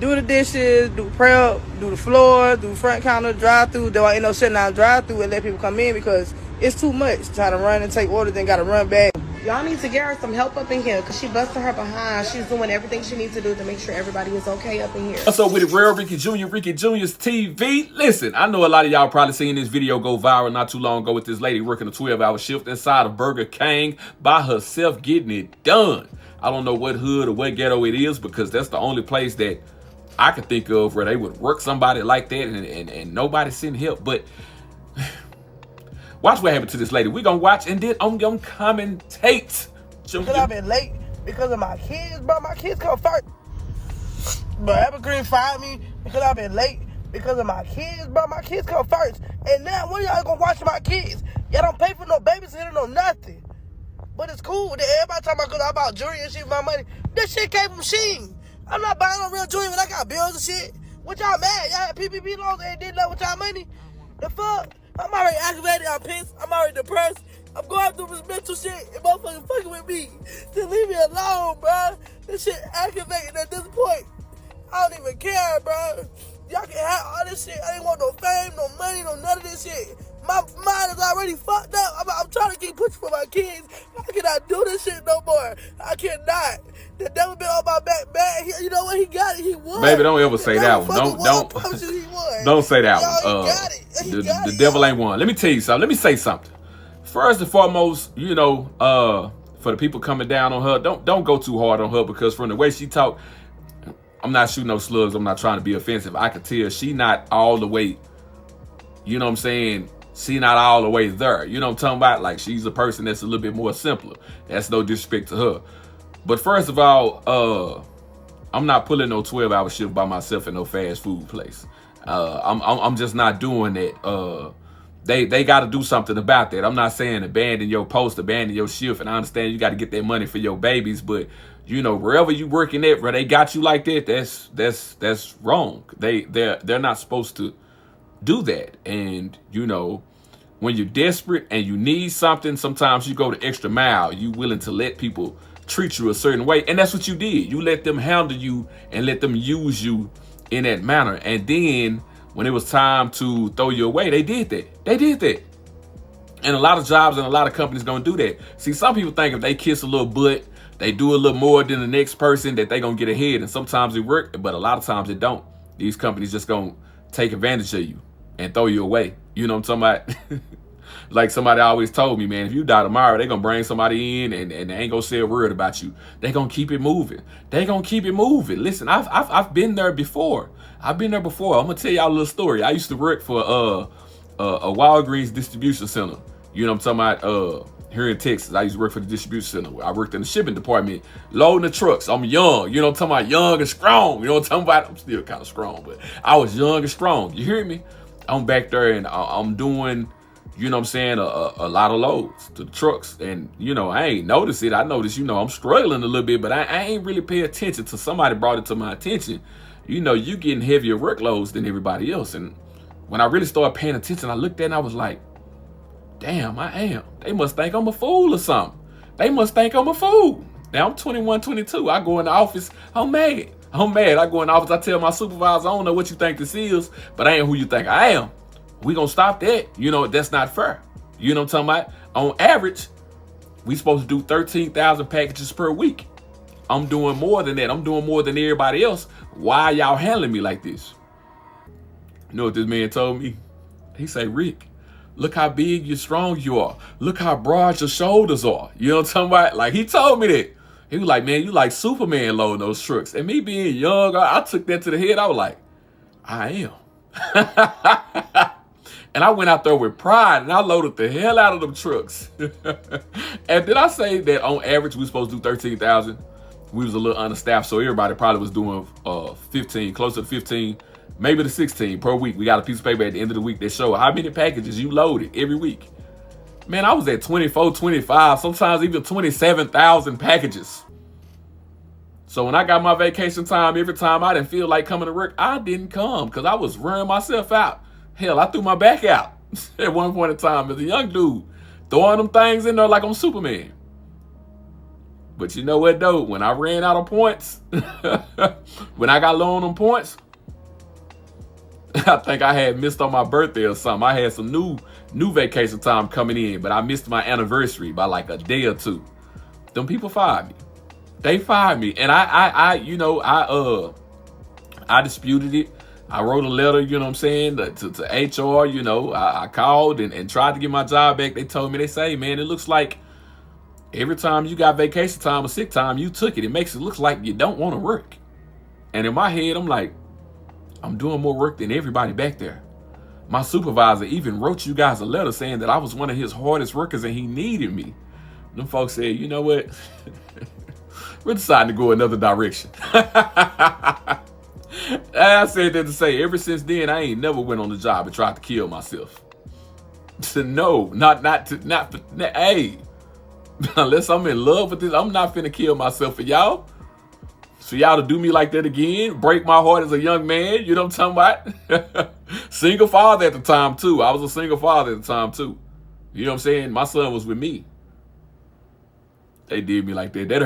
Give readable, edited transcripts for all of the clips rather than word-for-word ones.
do the dishes, do prep, do the floor, do front counter, drive through. Though I ain't no shutting down drive through and let people come in because it's too much trying to run and take orders and gotta run back. Y'all need to get her some help up in here because she busted her behind. She's doing everything she needs to do to make sure everybody is okay up in here. What's up with it, Real Ricky Jr., Ricky Jr.'s TV? Listen, I know a lot of y'all probably seen this video go viral not too long ago with this lady working a 12-hour shift inside of Burger King by herself getting it done. I don't know what hood or what ghetto it is because that's the only place that I can think of where they would work somebody like that and nobody sending help. But watch what happened to this lady. We gonna watch and then I'm gonna commentate. Because I've been late because of my kids, bro. My kids come first. But Evergreen fired me because I've been late because of my kids, bro. My kids come first. And now when y'all gonna watch my kids? Y'all don't pay for no babysitter, no nothing. But it's cool. Everybody talking about because I bought jewelry and shit with my money. This shit came from Shein. I'm not buying no real jewelry when I got bills and shit. What y'all mad? Y'all had PPP loans and did nothing with y'all money? The fuck? I'm already aggravated. I'm pissed. I'm already depressed. I'm going through this mental shit and motherfucking fucking with me. Just leave me alone, bro. This shit aggravating at this point. I don't even care, bro. Y'all can have all this shit. I ain't want no fame, no money, no none of this shit. My mind is already fucked up. I'm trying to keep pushing for my kids. I cannot do this shit no more. I cannot. The devil been on my back bad. You know what? He got it. He won. Baby, don't ever say that one. Don't say that one. The devil ain't won. Let me tell you something. Let me say something. First and foremost, you know, for the people coming down on her, don't go too hard on her because from the way she talk, I'm not shooting no slugs. I'm not trying to be offensive. I can tell she not all the way, you know what I'm saying? She not all the way there. You know what I'm talking about? Like she's a person that's a little bit more simpler. That's no disrespect to her. But first of all, I'm not pulling no 12-hour shift by myself in no fast food place. I'm just not doing that. They got to do something about that. I'm not saying abandon your post, abandon your shift, and I understand you got to get that money for your babies, but you know wherever you working at, where they got you like that, that's wrong. They're not supposed to do that. And you know, when you're desperate and you need something, sometimes you go the extra mile. You willing to let people treat you a certain way, and that's what you did. You let them handle you and let them use you in that manner, and then when it was time to throw you away, they did that. And a lot of jobs and a lot of companies gonna do that. See, some people think if they kiss a little butt, they do a little more than the next person, that they gonna get ahead. And sometimes it work, but a lot of times it don't. These companies just gonna take advantage of you and throw you away. You know what I'm talking about? Like somebody always told me, man, if you die tomorrow, they gonna bring somebody in and they ain't gonna say a word about you. They gonna keep it moving. Listen, I've been there before. I'm gonna tell y'all a little story. I used to work for a Walgreens distribution center. You know what I'm talking about? Here in Texas, I used to work for the distribution center. I worked in the shipping department, loading the trucks. I'm young, you know what I'm talking about? Young and strong. You know what I'm talking about? I'm still kind of strong, but I was young and strong. You hear me? I'm back there and I'm doing, you know what I'm saying, a lot of loads to the trucks. And, you know, I ain't noticed it. I noticed, you know, I'm struggling a little bit, but I ain't really pay attention till somebody brought it to my attention. You know, you getting heavier workloads than everybody else. And when I really started paying attention, I looked at it and I was like, damn, I am. They must think I'm a fool or something. They must think I'm a fool. Now I'm 21, 22. I go in the office, I'm mad. I go in the office, I tell my supervisor, I don't know what you think this is, but I ain't who you think I am. We gonna stop that. You know, that's not fair. You know what I'm talking about? On average, we supposed to do 13,000 packages per week. I'm doing more than that. I'm doing more than everybody else. Why y'all handling me like this? You know what this man told me? He say, Rick, look how big and strong you are. Look how broad your shoulders are. You know what I'm talking about? Like, he told me that. He was like, man, you like Superman loading those trucks. And me being young, I took that to the head. I was like, I am. And I went out there with pride and I loaded the hell out of them trucks. And did I say that on average we were supposed to do 13,000? We was a little understaffed, so everybody probably was doing 15, closer to 15, maybe to 16 per week. We got a piece of paper at the end of the week that showed how many packages you loaded every week. Man, I was at 24, 25, sometimes even 27,000 packages. So when I got my vacation time, every time I didn't feel like coming to work, I didn't come because I was wearing myself out. Hell, I threw my back out at one point in time as a young dude, throwing them things in there like I'm Superman. But you know what though? When I ran out of points, when I got low on them points, I think I had missed on my birthday or something. I had some new vacation time coming in, but I missed my anniversary by like a day or two. Them people fired me. They fired me, and I disputed it. I wrote a letter, you know what I'm saying, to HR. You know, I called and tried to get my job back. They told me, they say, man, it looks like every time you got vacation time or sick time, you took it. It makes it look like you don't want to work. And in my head, I'm like, I'm doing more work than everybody back there. My supervisor even wrote you guys a letter saying that I was one of his hardest workers and he needed me. Them folks said, you know what? We're deciding to go another direction. I said that to say, ever since then, I ain't never went on the job and tried to kill myself. No, hey, unless I'm in love with this, I'm not finna kill myself for y'all. For y'all to do me like that again, break my heart as a young man, you know what I'm talking about? Single father at the time too. I was a single father at the time too. You know what I'm saying? My son was with me. They did me like that. That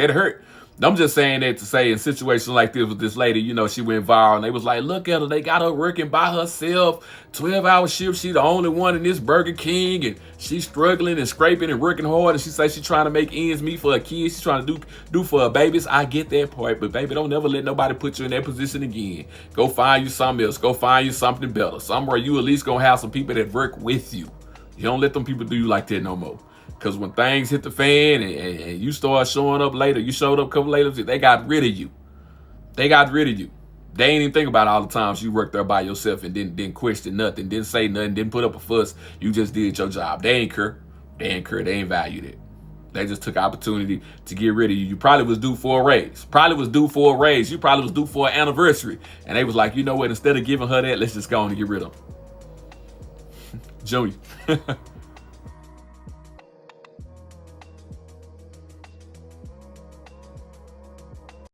hurt. I'm just saying that to say in situations like this with this lady, you know, she went viral and they was like, look at her. They got her working by herself, 12-hour shift. She the only one in this Burger King and she's struggling and scraping and working hard. And she say she's trying to make ends meet for her kids. She's trying to do for her babies. I get that part, but baby, don't never let nobody put you in that position again. Go find you something else. Go find you something better. Somewhere you at least gonna have some people that work with you. You don't let them people do you like that no more. Because when things hit the fan and you start showing up later, you showed up a couple later, they got rid of you. They got rid of you. They ain't even think about all the times you worked there by yourself and didn't question nothing, didn't say nothing, didn't put up a fuss. You just did your job. They ain't care. They ain't valued it. They just took opportunity to get rid of you. You probably was due for a raise. You probably was due for an anniversary. And they was like, you know what? Instead of giving her that, let's just go on and get rid of her. Junior.